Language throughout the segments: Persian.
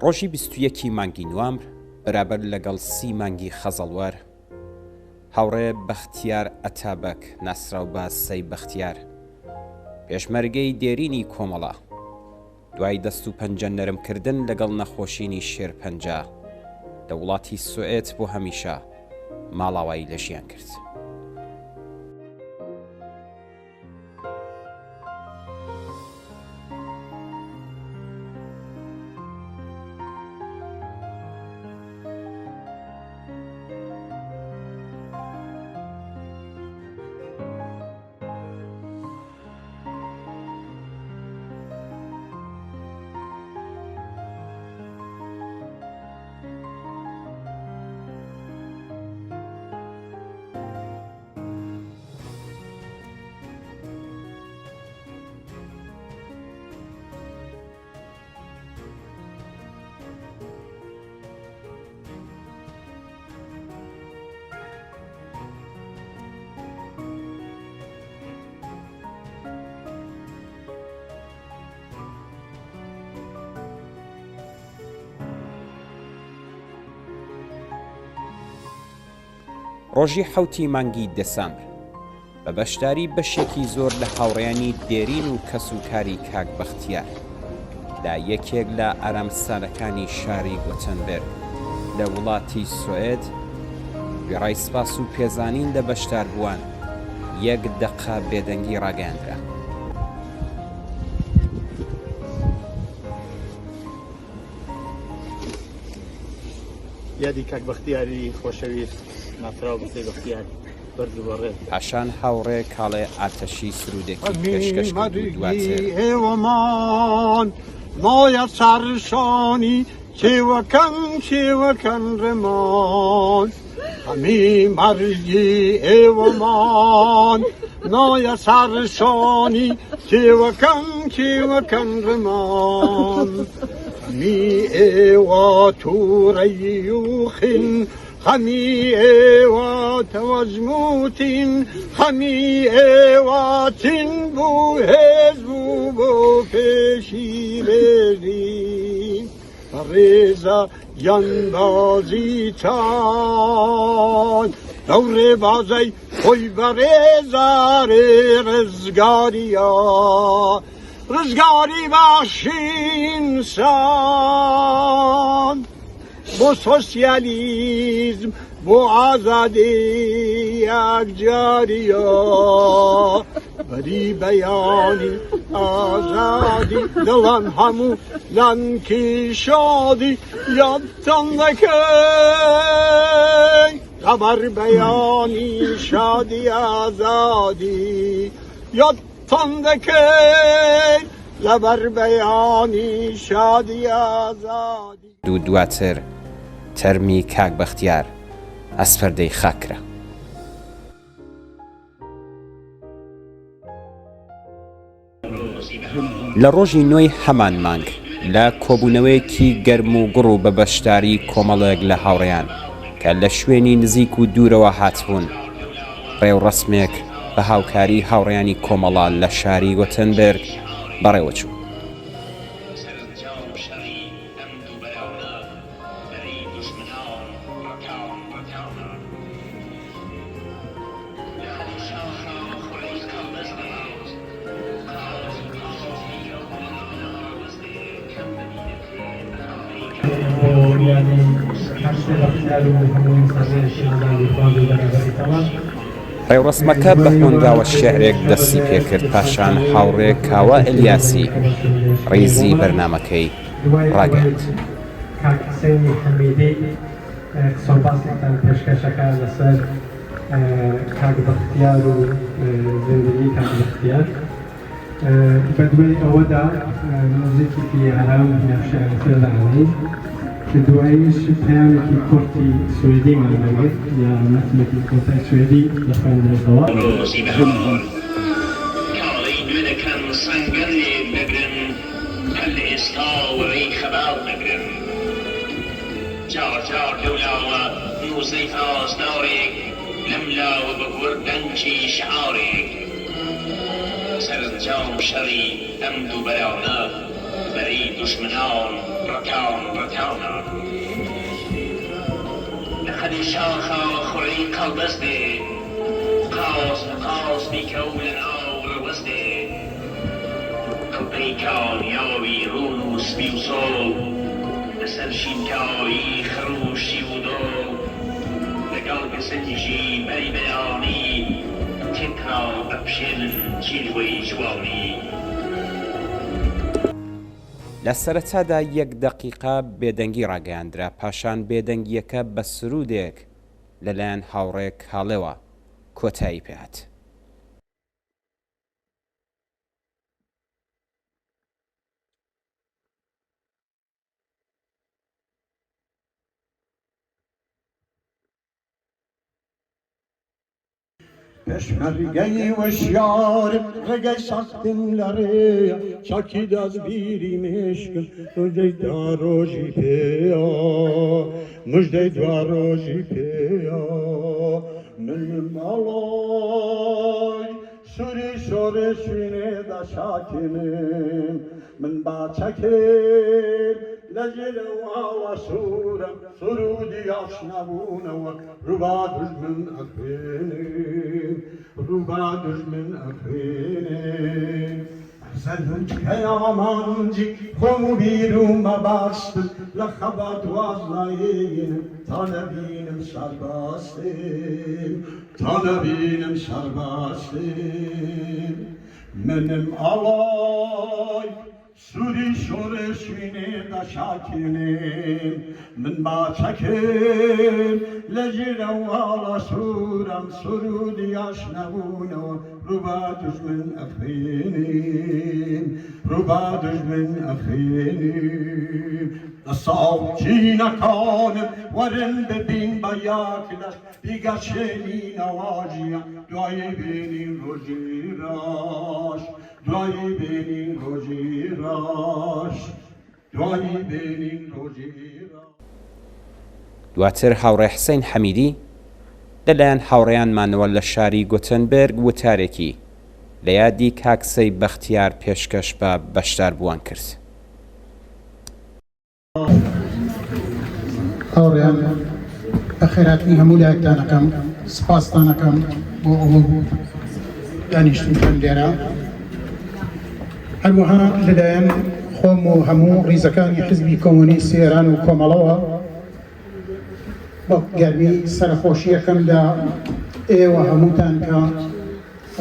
ڕۆژی 21 مانگی نوامبر بەرابەر لەگەڵ 30 مانگی خەزەڵوەر هاوڕێ بەختیار ئەتابەک ناسراو بە سەی بەختیار پێشمەرگەی دێرینی کۆمەڵە دوای دەست و پەنجە نەرمکردن لەگەڵ نەخۆشینی شێرپەنجە لە وڵاتی سوئێت بۆ هەمیشە ماڵاوایی لە ژیان کرد. ڕۆژی 7 مانگی دەسەمبر بە بەشداری بەشێکی زۆر لە هاوڕێیانی دێرین و کەسوکاری کاک بەختیار لە یەکێک لە ئارامستانەکانی شاری گۆتەنبێرگ لە وڵاتی سوئێت گوێڕای سپاس و پێزانین لە بەشداربووان 1 دەقە بێدەنگی ڕاگەیاندرا. یادی کاک بەختیاری خۆشەویست ناسراو بە سەی بەختیار بەرز و بەڕێز پاشان هاوڕێ کاڵێ ئاتەشی سرودێکی پێشکەش کرد و دواتر ئێوەمان مایە سەرشانی کێوەکەن ڕێمان هەمی مەرجی ئێوەمان مایە سەرشانی کێوەکەن ڕێمان هەمی ئێوە تووڕەی و خین هەمی ئێوە تەوەزموتین هەمی ئێواتین بوو هێز بوو بۆ پێشی بێزی ڕێزە گیانبازی چان لەو ڕێبازەی خۆی بەڕێزارێ ڕزگاریە ڕزگاری باشینسان بۆ سۆسیالیزم بۆ ئازادی یەکجاریە بەری بەیانی ئازادی دڵان هەموو لانکی شادی یادتان دەکەی لەبەر بەیانی شادی ئازادی یادتان دەکەی لەبەر بەیانی شادی ئازادی. دواتر تەرمی کاک بەختیار ئەسپەردەی خاکرا. لە ڕۆژی 9 هەمان مانگ لە کۆبوونەوەیەکی گەرم و گوڕ و بە بەشداری کۆمەڵێک لە هاوڕێیان کە لە شوێنی نزیک و دوورەوە هاتبوون ڕێوڕەسمێک بە هاوکاری هاوڕێیانی کۆمەڵە لە شاری گۆتەنبێرگ بەڕێوەچوو. ڕێوڕەسمەکە بە خوێندراوە شێعرێک دەستی پێکرد پاشان هاوڕێ کاوە ئەلیاسی ڕیزی بەرنامەکەی ڕاگەیاند. کاک حسێنی حەمیدی قسەباسێکتان پێشکەشەکە لەسەر کاک بەختیار و زیندگی کاک بەختیار بە دوای ئەوەدا مۆزیکی هەرام نەفشارەکە لەعەڵی کە دواییش پەیامێکی کورتی سوێدیمان دەگرت یا مەتنێکی کۆتای سوێدی دەخوێنرێتەوە. کاڵەی دوێ دەکەن سەنگەر لێ نەگرن هەر لە ئێستا وەڕێی خەباڵ نەگرن جار جار لەولاوە نووزەی ئازدارێک لەملاوە بە گوردەنجی شعارێک سەرنجام شەڕی ئەم دوو بەراونە بەری دوشمنان ڕەتاونە لە خەدی شاخە خوڕی قەڵبەستێ قاوس بیکە و لە ناو ڕەوەستێ کڵپەی کاڵیاوی ڕون و سپی و سۆڵ لەسەر شینکاوی خڕوشی و دۆ لەگەڵ گەسەتیژی بەری بەیانی تێکرا ئەپشێنن جیلوەی جوانی. لە سەرەتادا 1 دەقیقە بێدەنگی ڕاگەیاندرا، پاشان بێدەنگیەکە بە سرودێک لەلایەن هاوڕێک هاڵێوە کۆتایی پێهات. Peşmergeyi veşyar rege şaktinleri Şakid az birim eşkın Müjde daroji peya Müjde daroji peya Mülim alay Suri suri süne da şakinim Min bahçekim لجل وعلى سرودي يشنبون وربادج من أخيني ربادج من أخيني أحسنت يا مانجي خم بيرو ما باست لخبات وازلاين طالبينم شرباستين منم علاي سوری شورشینه دا شاکینیم من با چکیم لجیرم والا سورم سرودی آشنبونو روبا دجمن أخینیم لصوتي نكانم ورن ببين بياكلش بيقشيني نواجيا دعي بيني دواتر هاوڕێ حسەین حەمیدی لەلایەن هاوڕێیانمانەوە لە شاری گۆتنبێرگ وتارێکی لە یادی کاکسەی بەختیار پێشکەش بە بەشداربووان کرد. هاوڕێیان بەخێرهاتنی هەموو لایەکتانەکەم سپاستانەکەم بۆ ئەوە دانیشتنتان لێرە هەروەها لەلایەن خۆم و هەموو ڕیزەکانی حزبی کۆمۆنیستی ئێران و کۆمەڵەوە بە گەرمی سەرخۆشیەکەمدا ئێوە هەمووتان کە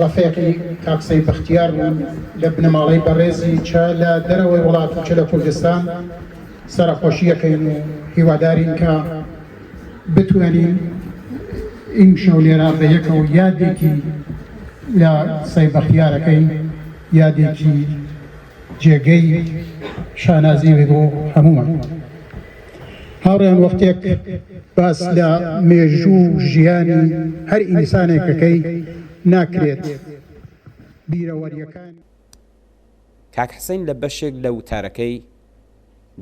ڕەفێقی کاکسەی بەختیار بوون لە بنەماڵەی بەڕێزی چە لە دەرەوەی وڵات و چە لە کوردستان سەرخۆشیەکەین و هیوادارین کە بتوانین ئیم شەو لێرە بە یەکەوە یادێکی لە سەی بەختیارەکەین یادێکی جێگەی شانازیوی بۆ هەموومان. هاوڕێیان وەختێک باس لە مێژوو ژیانی هەر ئینسانێکەکەی ناکرێت بیرەوەریەکان. کاک حسەین لە بەشێک لە وتارەکەی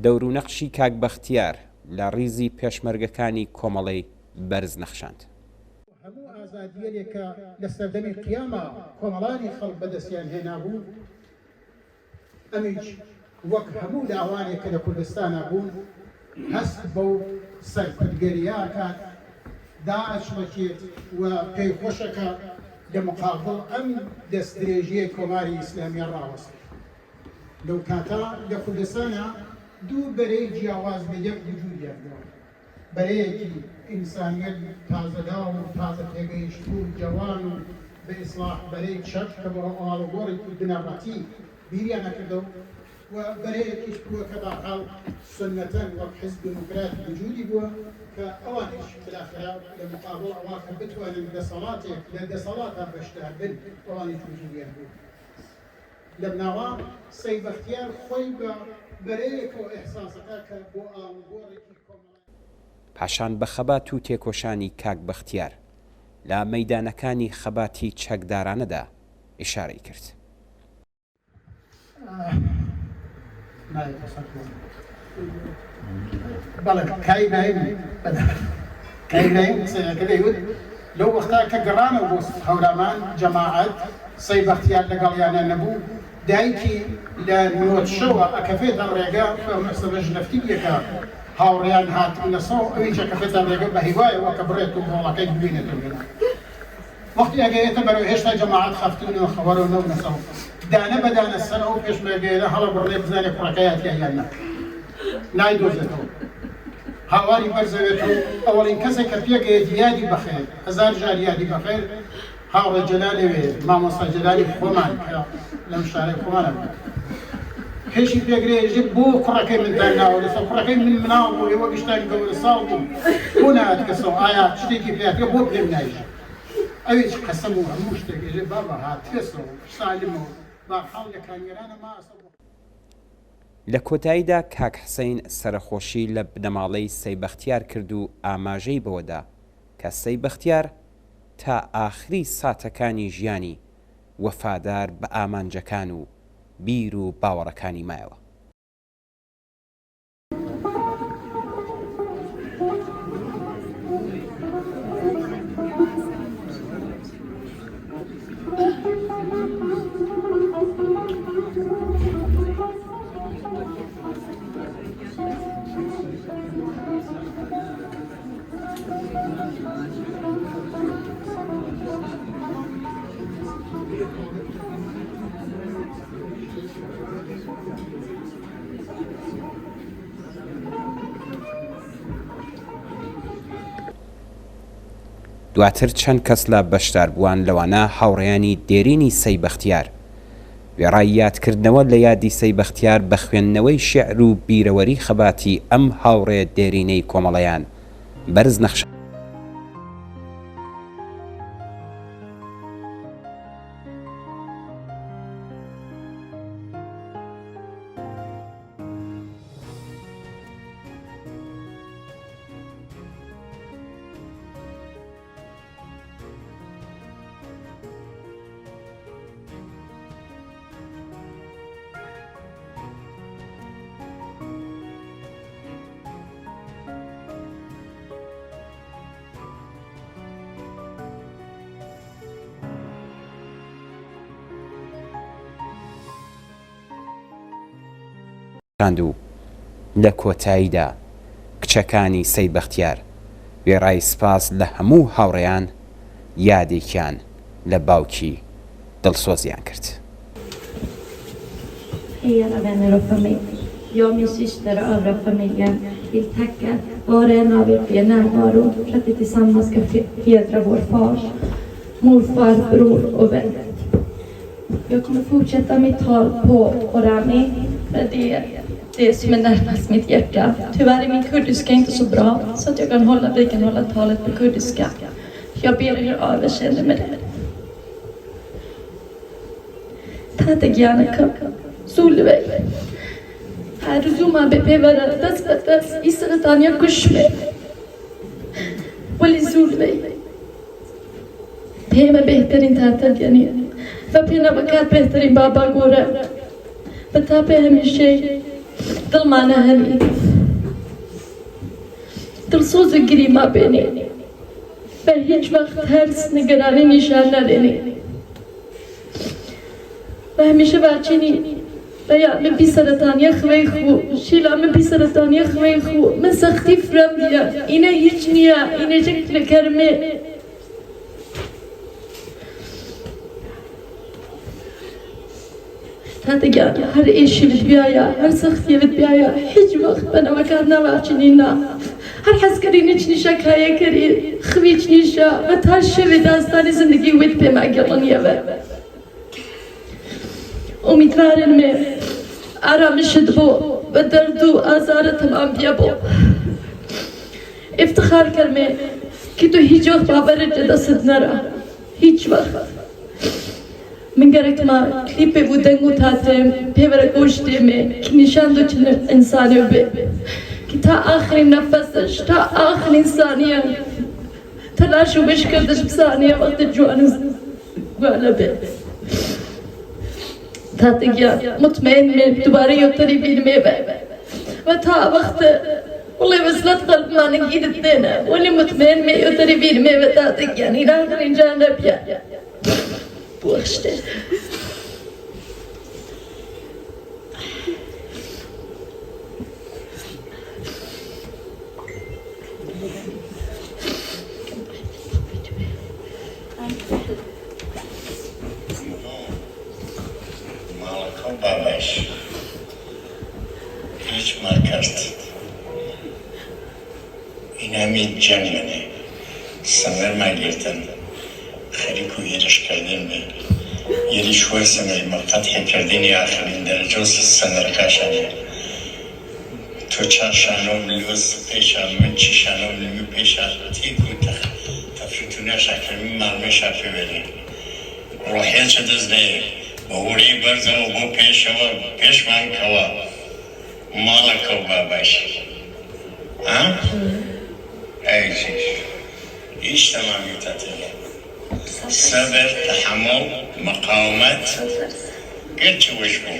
دەور و نەخشی کاک بەختیار لە ڕیزی پێشمەرگەکانی کۆمەڵەی بەرز نەخشاند. هەموو ئازادیەکە لە سەردەمی قیامە کۆمەڵانی خەڵک بەدەستیان هێنابوو ئەمیش وەک هەموو لاوانێکە لە کوردستانە بوون هەست بەو سەرکردگەریە کات داعش بکێت و پێی خۆشەکە لە مقابڵ ئەم دەستدرێژیە کۆماری ئیسلامیە ڕاوەست. لەو کاتە لە کوردستانە دوو بەرەی جیاواز بە یەک وجودیانەوە، بەرەیەکی ئینسانیەت تازەدا و تازە پێگەیشت و جوان و بە ئیسلاح بەرەی چەک کە بە ئاڵوگۆڕی بنەڕەتی بیریان نەکردە و بەرەیەکیش بووە کە بەحاڵ سنەتەن وەک حیزب دموکرات وجودی بووە کە ئەوانش بالاخرا لە مقابڵ ئەوە کە بتوانن دەسەڵاتێک لە دەسەڵاتە بەشدار بن ئەوانیش وجودیان بوو. لە بناوە سەی بەختیار خۆی بە بەرەیەکەوە ئێحساسەکە کە بۆ ئاڵوگۆڕێکی کۆمەڵایەتی پاشان بە خەبات و تێکۆشانی کاک بەختیار لە مەیدانەکانی خەباتی چەکدارانەدا ئیشارەی کرد. بەڵێ کای نایم قسەیەکە دەیوت لەو وەختا کە گەڕانە بۆ هەورامان جەماعەت سەی بەختیار لەگەڵیانە نەبوو دایکی لە نۆتشەوە ئەکەفێتان ڕێگا مەسەلەش نەفتیەکە هاوڕێیان هاتبوونە سەو ئەویش ئەکەفێتان ڕێگە بە هیوایەوە کە بڕێت و مۆڵەکەی ببینێتەوە وەختی ئەگەیەتە بەرەو هێشتا جەماعەت خەفتونەوە خەوەرەوە نەبوونە سەو دانە بەدانە سەرەوە پێشمەرگەیەرە هەڵە بڕێ بزانێ کوڕەکەیات یان نە نایدۆزێتەوە هاواری بەرزەوێت و ئەوەڵین کەسێک کە پێگەیەت یادی بەخێر هەزار جار یادی بەخێر هاوڕێ جەلالێوێ مامۆستا جەلالی خۆمان کە لەم شارەی خۆمانە هێشی پێگرێژێ بۆ کوڕەکەی مندان ناوە لەسەر کوڕەکەی من مناو بوو ئێوە گشتانی گەورە ساڵ بوو بۆ نهات کەسەوە ئایا شتێکی پێاتێ بۆ پێم نایژە ئەوێ قەسەم و هەموو شتێکێژێ بابە هاتێسەوە سالمەوە با حاڵ لە کانگەرانە ماسە لە کۆتاییدا کاک حسەین سەرخۆشی لە بنەماڵەی سەیبەختیار کرد و ئاماژەی بەوەدا کە سەیبەختیار تا ئاخری ساتەکانی ژیانی وەفادار بە ئامانجەکان و بیر و باوەڕەکانی مایەوە. دواتر چەند کەس لە بەشداربووان لەوانە هاوڕێیانی دێرینی سەیبەختیار وێڕای یادکردنەوە لە یادی سەیبەختیار بە خوێندنەوەی شێعر و بیرەوەری خەباتی ئەم هاوڕێ دێرینەی کۆمەڵەیان بەرز نەخشە و لە کۆتاییدا کچەکانی سەیبەختیار وێڕای سپاس لە هەموو هاوڕێیان یادێکیان لە باوکی دڵسۆزیان کرد. Hej alla vänner och familj. Jag och min syster och övriga familjen vill tacka var och en av er för er närvaro för att vi tillsammans ska hedra vår fars, morfar, bror och vän. Jag kommer fortsätta mitt tal på orani, men det som är närmast mitt hjärta. Tyvärr är min kurdiska inte så bra så att vi kan hålla talet på kurdiska. Jag ber er överseende med det. Tack Janaka. Zulvey. هرزوما بپیوره دست به دست ای سرطانیا کشمه ولی زولوی پیمه بهترین تعطیل یعنی و پینا بکر بهترین بابا گوره و تا به همیشه دل مانه هلی دل سوز گریما بینی و هیچ وقت ترس نگرانی نشان ندینی و همیشه بچینی بیا من بی سرطانی خوی خو شیلا من بی سرطانی خوی خو من سختی فرم دیا اینه هیچ نیا اینه شکل کرمه تا دیگر هر ایشی بد بیایا هر سختی بد بیایا هیچ وقت بنا مکان نواچنینا هر حس کری نیچ نیشا کایه کری خویچ نیشا و تا شوی داستانی زندگی وید پیم اگرانیه و امیدوارم من آرامشت بو و درد و آزار تمام بیا بو افتخار کرمه که تو هیچ وقت باور دست نرا هیچ وقت من گرک ما کلیپ بودنگو تاتم پیور گوشتی میں که نشان دو چنه انسانی بی که تا آخرین نفسش تا آخرین ثانیه تلاشو بش کردش بثانیه وقت جوانو گوالا بی تاتگیا مطمئن من دوباره یوتری بیرمه و تا وقت والله وصلت قلب ما نقيد الدنيا واللي مطمئن من يوتری بیرمه و تاتگیا نیران کرین جان ربیا بوخشته باباش هیچ مرکرد این همین جنگ منه سمر ما گرتن خریکو یرش کردن به یری شوی سمر مقتطع کردنی آخرین درجه و سنر کاشانه تو چرشانم لوز پیشم من چیشانم لیمی پیشم تیکو تفریتونه شکرمی مرمی شفی بری روحیه چه دزده بوری برزم و بو پیش من کوا مالا کو باباش ها؟ ایجیش ایش تمامی تطیله صبر تحمل مقاومت قلت وش بو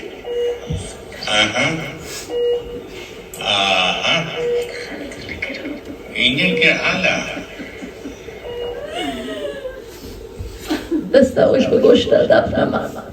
اینه که حالا دستاوش به گوشت دفنم